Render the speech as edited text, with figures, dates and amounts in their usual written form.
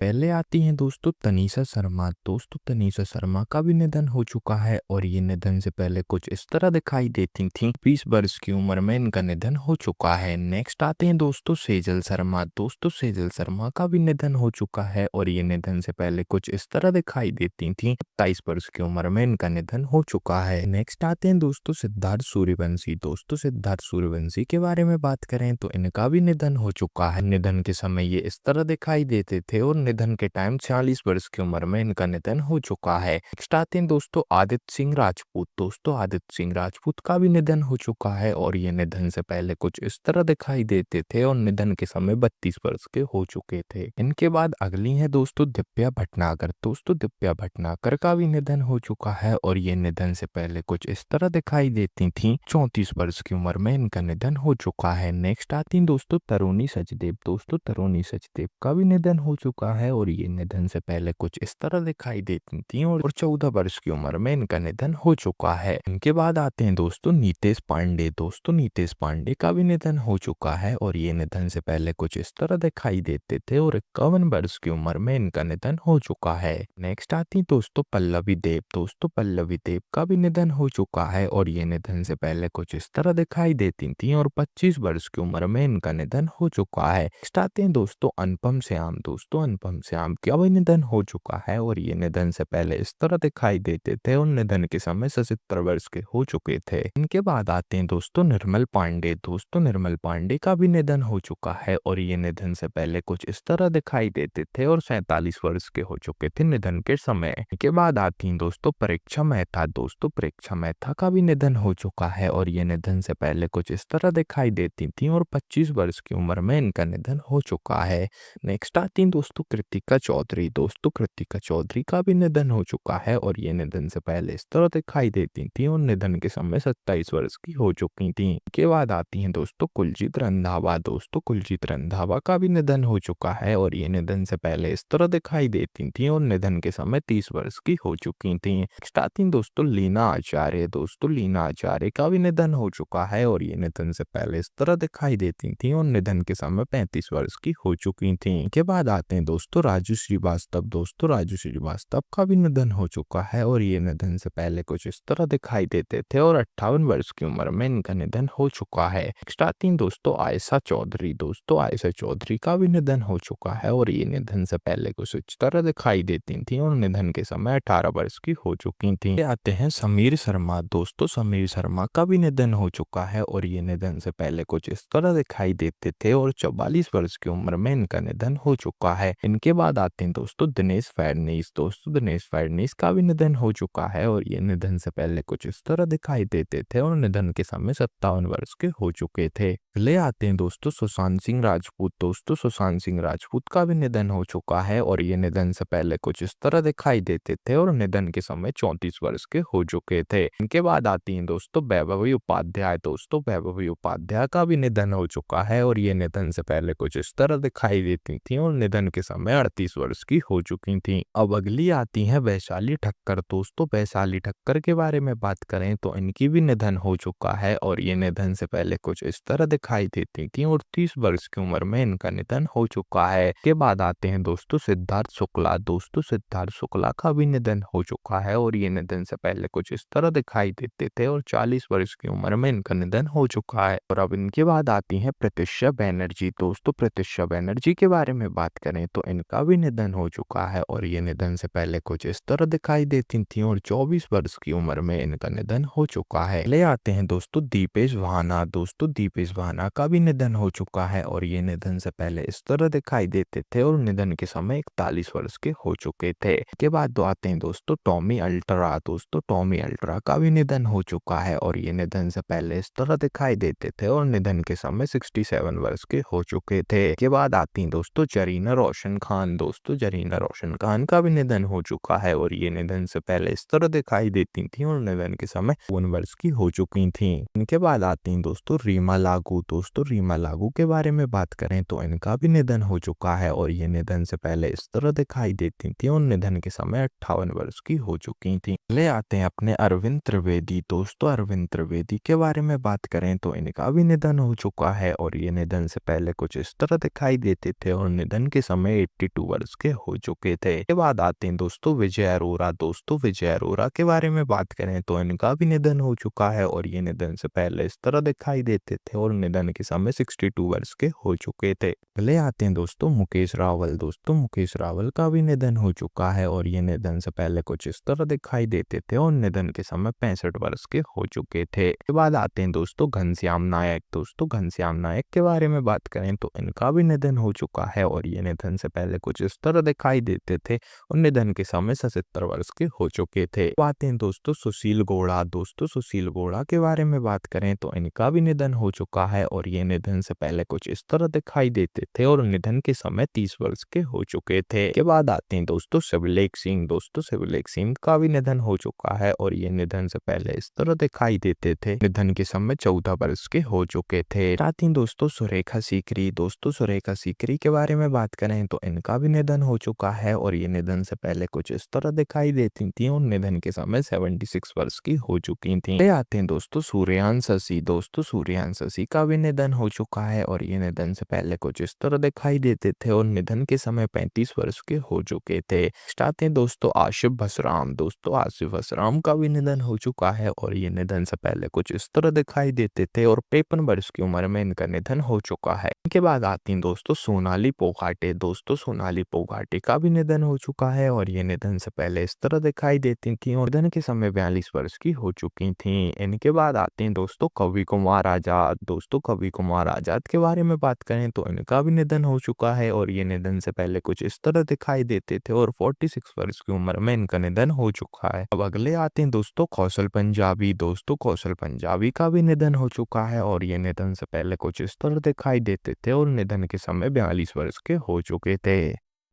पहले आती हैं दोस्तों तनीषा शर्मा। दोस्तों तनीषा शर्मा का भी निधन हो चुका है और ये निधन से पहले कुछ इस तरह दिखाई देती थी। 20 वर्ष की उम्र में इनका निधन हो चुका है। नेक्स्ट आते हैं दोस्तों सेजल शर्मा। दोस्तों सेजल शर्मा का भी निधन हो चुका है और ये निधन से पहले कुछ इस तरह दिखाई देती थी। 27 वर्ष की उम्र में इनका निधन हो चुका है। नेक्स्ट आते हैं दोस्तों सिद्धार्थ सूर्यवंशी। दोस्तों सिद्धार्थ सूर्यवंशी के बारे में बात करें तो इनका भी निधन हो चुका है। निधन के समय ये इस तरह दिखाई देते थे और निधन के टाइम 46 वर्ष की उम्र में इनका निधन हो चुका है। नेक्स्ट आते हैं दोस्तों आदित्य सिंह राजपूत। दोस्तों आदित्य सिंह राजपूत का भी निधन हो चुका है और ये निधन से पहले कुछ इस तरह दिखाई देते थे और निधन के समय 32 वर्ष के हो चुके थे। इनके बाद अगली है दोस्तों दिव्या भटनागर। दोस्तों दिव्या भटनागर का भी निधन हो चुका है और ये निधन से पहले कुछ इस तरह दिखाई देती थी। 34 वर्ष की उम्र में इनका निधन हो चुका है। नेक्स्ट आती हैं दोस्तों तरुणी सचदेव। दोस्तों तरुणी सचदेव का भी निधन हो चुका है और ये निधन से पहले कुछ इस तरह दिखाई देती थी और 14 वर्ष की उम्र में इनका निधन हो चुका है। इनके बाद आते हैं दोस्तों नीतेश पांडे। दोस्तों नीतेश पांडे का भी निधन हो चुका है और ये निधन से पहले कुछ इस तरह दिखाई देते थे और 51 वर्ष की उम्र में इनका निधन हो चुका है। नेक्स्ट आती दोस्तों पल्लवी देव। दोस्तों पल्लवी देव का भी निधन हो चुका है और ये निधन से पहले कुछ इस तरह दिखाई देती थी और 25 वर्ष की उम्र में इनका निधन हो चुका है। नेक्स्ट आते हैं दोस्तों अनुपम श्याम। दोस्तों अनुपम श्याम का भी निधन हो चुका है और ये निधन से पहले इस तरह दिखाई देते थे और निधन के समय 77 वर्ष के हो चुके थे। इनके बाद आते हैं दोस्तों निर्मल पांडे। दोस्तों निर्मल पांडे का भी निधन हो चुका है और ये निधन से पहले कुछ इस तरह दिखाई देते थे और 47 वर्ष के हो चुके थे निधन के समय। इनके बाद आती हैं दोस्तों परीक्षा मेहता। दोस्तों परीक्षा मेहता का भी निधन हो चुका है और ये निधन से पहले कुछ इस तरह दिखाई देती थी और 25 वर्ष की उम्र में इनका निधन हो चुका है। नेक्स्ट आती हैं दोस्तों कृतिका चौधरी। दोस्तों कृतिका चौधरी का भी निधन हो चुका है और ये निधन से पहले इस तरह दिखाई देती थी और निधन के समय 27 वर्ष की हो चुकी थी। के बाद आती हैं दोस्तों कुलजीत रंधावा। दोस्तों कुलजीत रंधावा का भी निधन हो चुका है और ये निधन से पहले इस तरह दिखाई देती थी और निधन के समय 30 वर्ष की हो चुकी थी। नेक्स्ट आती हैं दोस्तों लीना आचार्य। दोस्तों लीना आचार्य का भी निधन हो चुका है और ये निधन से पहले इस तरह दिखाई देती थी और निधन के समय 35 वर्ष की हो चुकी थी। के बाद आते हैं दोस्तों राजू श्रीवास्तव। दोस्तों राजू श्रीवास्तव का भी निधन हो चुका है और ये निधन से पहले कुछ इस तरह दिखाई देते थे और 58 वर्ष की उम्र में इनका निधन हो चुका है। नेक्स्ट आती हैं दोस्तों आयशा चौधरी। दोस्तों आयशा चौधरी का भी निधन हो चुका है और ये निधन से पहले कुछ इस तरह दिखाई देती थी और निधन के समय 18 वर्ष की हो चुकी थी। आते हैं समीर शर्मा। दोस्तों समीर शर्मा का भी निधन हो चुका है और ये निधन से पहले कुछ इस तरह दिखाई देते थे और 44 वर्ष की उम्र में इनका निधन हो चुका है। इनके बाद आते हैं दोस्तों दिनेश फडणवीस। दोस्तों दिनेश फडणवीस का भी निधन हो चुका है और ये निधन से पहले कुछ इस तरह दिखाई देते थे और निधन के समय 57 वर्ष के हो चुके थे। ले आते हैं दोस्तों सुशांत सिंह राजपूत। दोस्तों सुशांत सिंह राजपूत का भी निधन हो चुका है और ये निधन से पहले कुछ इस तरह दिखाई देते थे और निधन के समय 34 वर्ष के हो चुके थे। इनके बाद आती हैं दोस्तों वैभवी उपाध्याय। दोस्तों वैभवी उपाध्याय का भी निधन हो चुका है और ये निधन से पहले कुछ इस तरह दिखाई देती थी और निधन के समय 38 वर्ष की हो चुकी थी। अब अगली आती है वैशाली ठक्कर। दोस्तों वैशाली ठक्कर के बारे में बात करें तो इनकी भी निधन हो चुका है और ये निधन से पहले कुछ इस तरह दिखाई देती थी और 30 वर्ष की उम्र में इनका निधन हो चुका है। के बाद आते हैं दोस्तों सिद्धार्थ शुक्ला। दोस्तों सिद्धार्थ शुक्ला का भी निधन हो चुका है और ये निधन से पहले कुछ इस तरह दिखाई देते थे और 40 वर्ष की उम्र में इनका निधन हो चुका है। और अब इनके बाद आती है प्रत्युषा बनर्जी। दोस्तों प्रत्युषा बनर्जी के बारे में बात करें तो इनका भी निधन हो चुका है और ये निधन से पहले कुछ इस तरह दिखाई देती थी और 24 वर्ष की उम्र में इनका निधन हो चुका है। ले आते हैं दोस्तों दीपेश भाना। दोस्तों दीपेश भाना का भी निधन हो चुका है और ये निधन से पहले इस तरह दिखाई देते थे और निधन के समय 41 वर्ष के हो चुके थे। के बाद तो आते हैं दोस्तों टॉमी अल्ट्रा। दोस्तों टॉमी अल्ट्रा का भी निधन हो चुका है और ये निधन से पहले इस तरह दिखाई देते थे और निधन के समय 67 वर्ष के हो चुके थे। के बाद आती हैं दोस्तों जरीना रोशन खान। दोस्तों जरीना रोशन खान का भी निधन हो चुका है और ये निधन से पहले इस तरह दिखाई देती थी और निधन के समय 52 वर्ष की हो चुकी थी। इनके बाद आती हैं दोस्तों रीमा लागू। दोस्तों रीमा लागू के बारे में बात करें तो इनका भी निधन हो चुका है और ये निधन से पहले इस तरह दिखाई देती थी और निधन के समय 58 वर्ष की हो चुकी थी। ले आते हैं अपने अरविंद त्रिवेदी। दोस्तों अरविंद त्रिवेदी के बारे में बात करें तो इनका भी निधन हो चुका है और ये निधन से पहले कुछ इस तरह दिखाई देते थे और निधन के समय 82 वर्ष के हो चुके थे। के बाद आते हैं दोस्तों विजय अरोरा। दोस्तों विजय अरोरा के बारे में बात करें तो इनका भी निधन हो चुका है और ये निधन से पहले इस तरह दिखाई देते थे और निधन के समय 62 वर्ष के हो चुके थे। अगले आते हैं दोस्तों मुकेश रावल। दोस्तों मुकेश रावल का भी निधन हो चुका है और ये निधन से पहले कुछ इस तरह दिखाई देते थे और निधन के समय 65 वर्ष के हो चुके थे। के बाद आते हैं दोस्तों घनश्याम नायक। दोस्तों घनश्याम नायक के बारे में बात करें तो इनका भी निधन हो चुका है और ये निधन से पहले कुछ इस तरह दिखाई देते थे और निधन के समय 77 वर्ष के हो चुके थे। बात हैं दोस्तों सुशील घोड़ा। दोस्तों सुशील घोड़ा के बारे में बात करें तो इनका भी निधन हो चुका है और ये निधन से पहले कुछ इस तरह दिखाई देते थे और निधन के समय 30 वर्ष के हो चुके थे। के बाद आते हैं दोस्तों शिवलेख सिंह। दोस्तों शिवलेख सिंह का भी निधन हो चुका है और ये निधन से पहले इस तरह दिखाई देते थे। निधन के समय 14 वर्ष के हो चुके थे। आते हैं दोस्तों सुरेखा सीकरी। दोस्तों सुरेखा सीकरी के बारे में बात करें तो इनका भी निधन हो चुका है और ये निधन से पहले कुछ इस तरह दिखाई देती थी और निधन के समय 76 वर्ष की हो चुकी थी। आते हैं दोस्तों सूर्यकांत शशि। दोस्तों सूर्यकांत शशि का भी निधन हो चुका है और ये निधन से पहले कुछ इस तरह दिखाई देते थे और निधन के समय 35 वर्ष के हो चुके थे। आते हैं दोस्तों आसिफ भसराम। दोस्तों आसिफ भसराम का भी निधन हो चुका है और ये निधन से पहले कुछ इस तरह दिखाई देते थे और 53 वर्ष की उम्र में इनका निधन हो चुका है। इनके बाद आती हैं दोस्तों सोनाली पोगाटे। दोस्तों सोनाली पोगाटे का भी निधन हो चुका है और ये निधन से पहले इस तरह दिखाई देती थी और निधन के समय 42 वर्ष की हो चुकी थी। इनके बाद आते हैं दोस्तों कवि कुमार आजाद। दोस्तों कवि कुमार आजाद के बारे में बात करें तो इनका भी निधन हो चुका है और ये निधन से पहले कुछ इस तरह दिखाई देते थे और 46 वर्ष की उम्र में इनका निधन हो चुका है। अब अगले आते हैं दोस्तों कौशल पंजाबी। दोस्तों कौशल पंजाबी का भी निधन हो चुका है और ये निधन से पहले कुछ इस तरह दिखाई देते थे और निधन के समय 42 वर्ष के हो चुके थे।